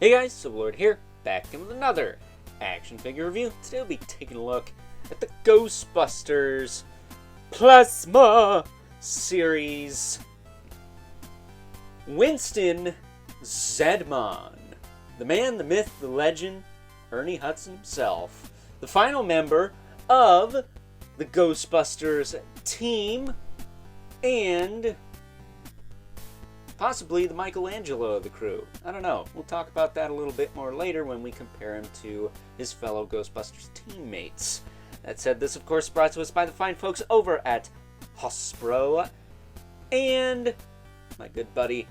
Hey guys, Civilord here, back in with another action figure review. Today we'll be taking a look at the Ghostbusters Plasma series. Winston Zeddemoore, the man, the myth, the legend, Ernie Hudson himself, the final member of the Ghostbusters team, and possibly the Michelangelo of the crew. I don't know. We'll talk about that a little bit more later when we compare him to his fellow Ghostbusters teammates. That said, this of course is brought to us by the fine folks over at Hasbro, and my good buddy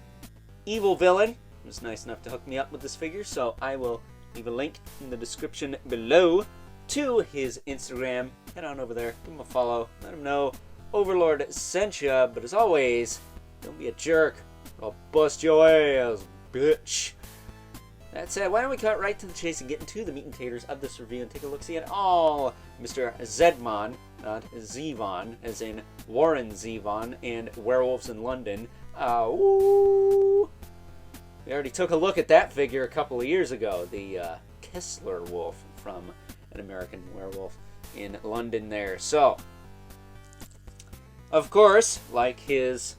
Evil Villain was nice enough to hook me up with this figure, so I will leave a link in the description below to his Instagram. Head on over there, give him a follow, let him know Overlord sent ya, but as always, don't be a jerk. I'll bust your ass, bitch. That said, why don't we cut right to the chase and get into the meat and taters of this review and take a look-see at all Mr. Zeddemoore, not Zevon, as in Warren Zevon and Werewolves in London. Ooh. We already took a look at that figure a couple of years ago, the Kessler Wolf from An American Werewolf in London there. So, of course, like his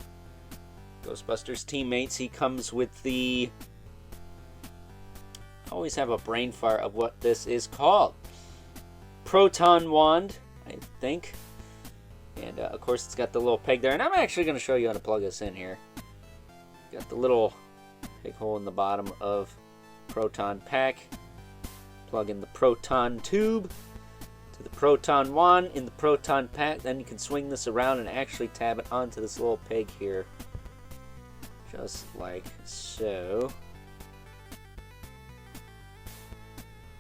Ghostbusters teammates, he comes with the... I always have a brain fart of what this is called. Proton wand, I think. And of course it's got the little peg there. And I'm actually going to show you how to plug this in here. Got the little big hole in the bottom of proton pack. Plug in the proton tube to the proton wand in the proton pack. Then you can swing this around and actually tab it onto this little peg here. Just like so.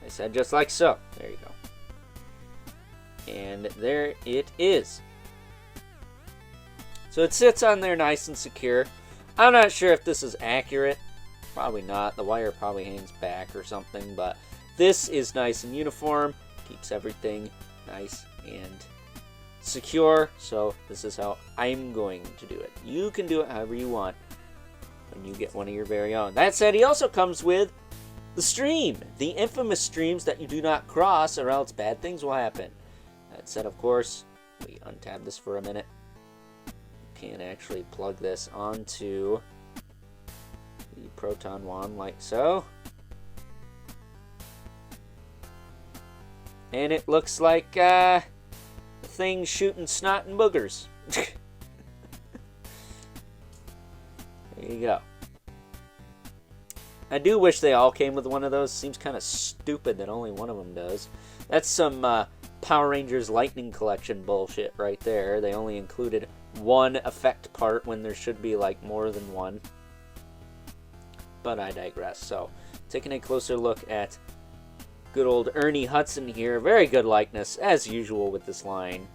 I said just like so. There you go. And there it is. So it sits on there nice and secure. I'm not sure if this is accurate. Probably not. The wire probably hangs back or something. But this is nice and uniform. Keeps everything nice and secure. So this is how I'm going to do it. You can do it however you want when you get one of your very own. That said, he also comes with the stream, the infamous streams that you do not cross or else bad things will happen. That said, of course, we untab this for a minute. You can actually plug this onto the proton wand like so. And it looks like a thing shooting snot and boogers. There you go. I do wish they all came with one of those. Seems kind of stupid that only one of them does. That's some Power Rangers Lightning Collection bullshit right there. They only included one effect part when there should be like more than one. But I digress. So, taking a closer look at good old Ernie Hudson here. Very good likeness, as usual with this line.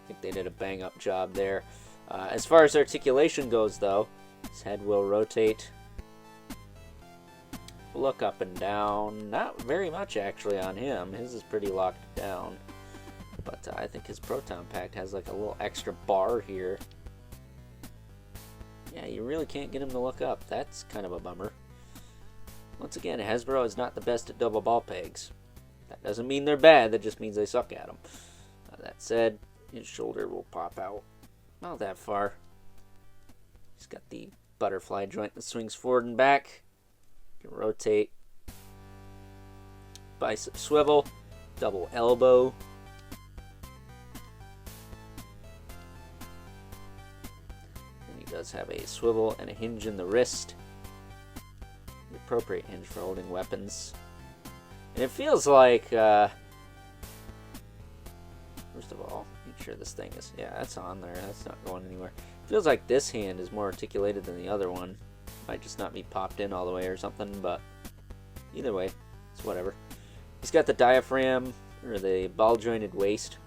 I think they did a bang-up job there. As far as articulation goes, though, his head will rotate. Look up and down. Not very much, actually, on him. His is pretty locked down. But I think his proton pack has like a little extra bar here. Yeah, you really can't get him to look up. That's kind of a bummer. Once again, Hasbro is not the best at double ball pegs. That doesn't mean they're bad. That just means they suck at them. That said, his shoulder will pop out. Not that far. He's got the butterfly joint that swings forward and back. You can rotate. Bicep swivel. Double elbow. And he does have a swivel and a hinge in the wrist. The appropriate hinge for holding weapons. And it feels like, first of all, make sure this thing is, yeah, that's on there. That's not going anywhere. It feels like this hand is more articulated than the other one. Might just not be popped in all the way or something, but either way, it's whatever. He's got the diaphragm, or the ball-jointed waist.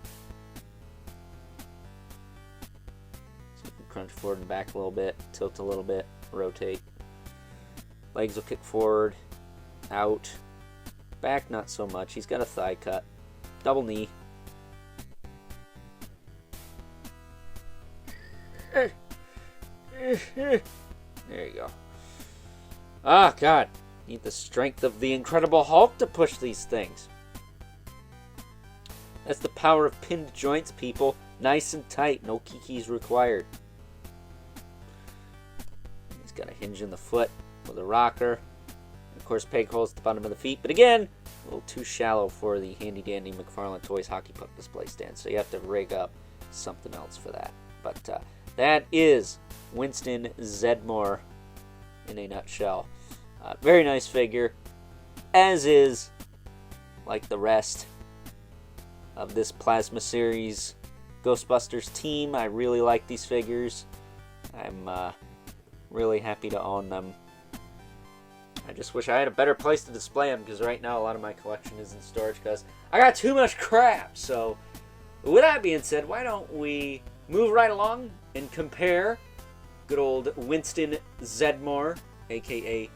So you can crunch forward and back a little bit, tilt a little bit, rotate. Legs will kick forward, out. Back, not so much. He's got a thigh cut. Double knee. There you go. Ah, God. Need the strength of the Incredible Hulk to push these things. That's the power of pinned joints, people. Nice and tight. No kikis required. He's got a hinge in the foot with a rocker. And of course, peg holes at the bottom of the feet. But again, a little too shallow for the handy-dandy McFarlane Toys hockey puck display stand. So you have to rig up something else for that. But that is Winston Zeddemoore in a nutshell. Very nice figure, as is, like the rest of this Plasma Series Ghostbusters team. I really like these figures. I'm really happy to own them. I just wish I had a better place to display them, because right now a lot of my collection is in storage because I got too much crap. So with that being said, why don't we move right along and compare good old Winston Zeddemoore, aka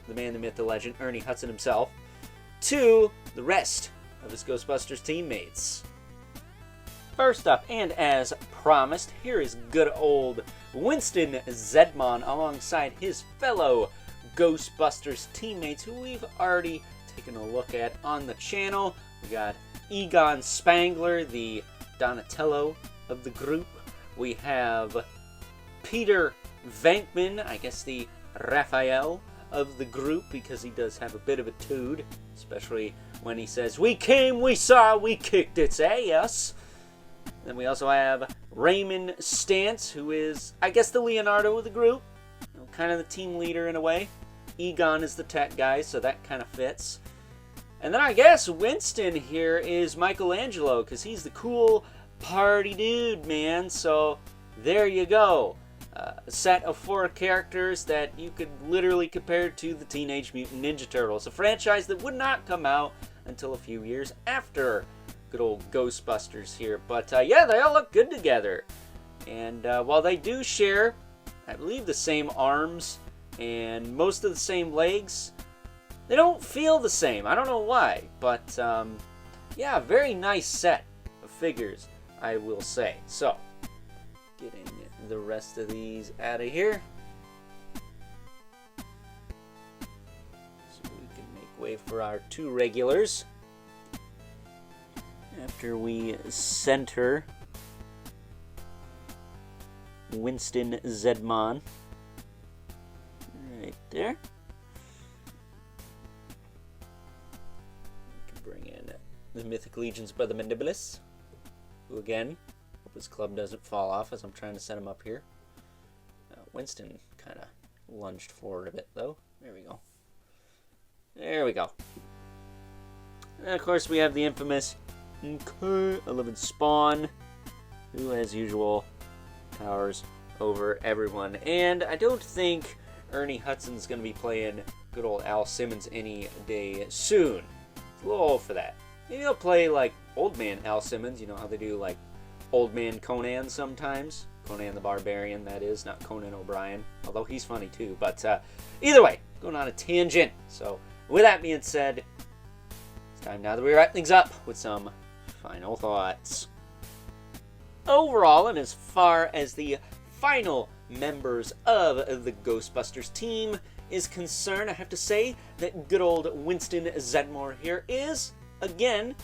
the man, the myth, the legend, Ernie Hudson himself, to the rest of his Ghostbusters teammates. First up, and as promised, here is good old Winston Zeddemoore alongside his fellow Ghostbusters teammates who we've already taken a look at on the channel. We got Egon Spangler, the Donatello of the group. We have Peter Venkman, I guess the Raphael of the group, because he does have a bit of a tood, especially when he says, "We came, we saw, we kicked its ass." Then we also have Raymond Stantz, who is, I guess, the Leonardo of the group, kind of the team leader in a way. Egon is the tech guy, so that kind of fits. And then I guess Winston here is Michelangelo, because he's the cool party dude, man. So there you go. A set of 4 characters that you could literally compare to the Teenage Mutant Ninja Turtles, a franchise that would not come out until a few years after good old Ghostbusters here. But yeah, they all look good together. And while they do share, I believe, the same arms and most of the same legs, they don't feel the same. I don't know why, but yeah, very nice set of figures, I will say. So, getting the rest of these out of here, so we can make way for our 2 regulars. After we center Winston Zeddemoore right there, we can bring in the Mythic Legions Brother Mandibulis, who again, hope his club doesn't fall off as I'm trying to set him up here. Winston kind of lunged forward a bit though. There we go. There we go. And of course we have the infamous 11 Spawn, who as usual towers over everyone. And I don't think Ernie Hudson's going to be playing good old Al Simmons any day soon. It's a little old for that. Maybe he'll play like old man Al Simmons. You know how they do like old man Conan sometimes. Conan the Barbarian, that is, not Conan O'Brien. Although he's funny too. But either way, going on a tangent. So with that being said, it's time now that we wrap things up with some final thoughts. Overall, and as far as the final members of the Ghostbusters team is concerned, I have to say that good old Winston Zeddemoore here is, again,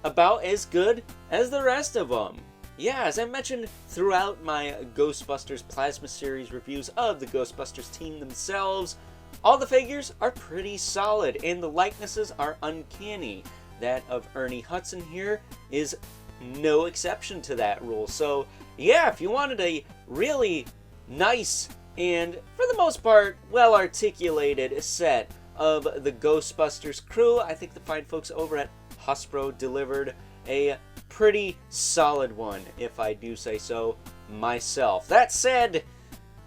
about as good as the rest of them. Yeah, as I mentioned throughout my Ghostbusters Plasma Series reviews of the Ghostbusters team themselves, all the figures are pretty solid, and the likenesses are uncanny. That of Ernie Hudson here is no exception to that rule. So yeah, if you wanted a really nice and, for the most part, well-articulated set of the Ghostbusters crew, I think the fine folks over at Hasbro delivered a pretty solid one, if I do say so myself. That said,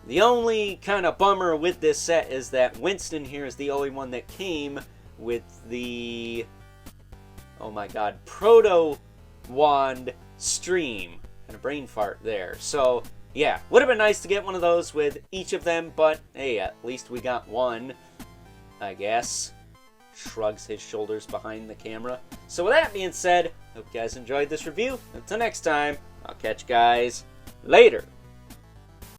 the only kind of bummer with this set is that Winston here is the only one that came with the, oh my god, Proto Wand Stream. And a brain fart there. So yeah, would have been nice to get one of those with each of them, but hey, at least we got one, I guess. Shrugs his shoulders behind the camera. So with that being said, hope you guys enjoyed this review. Until next time, I'll catch you guys later.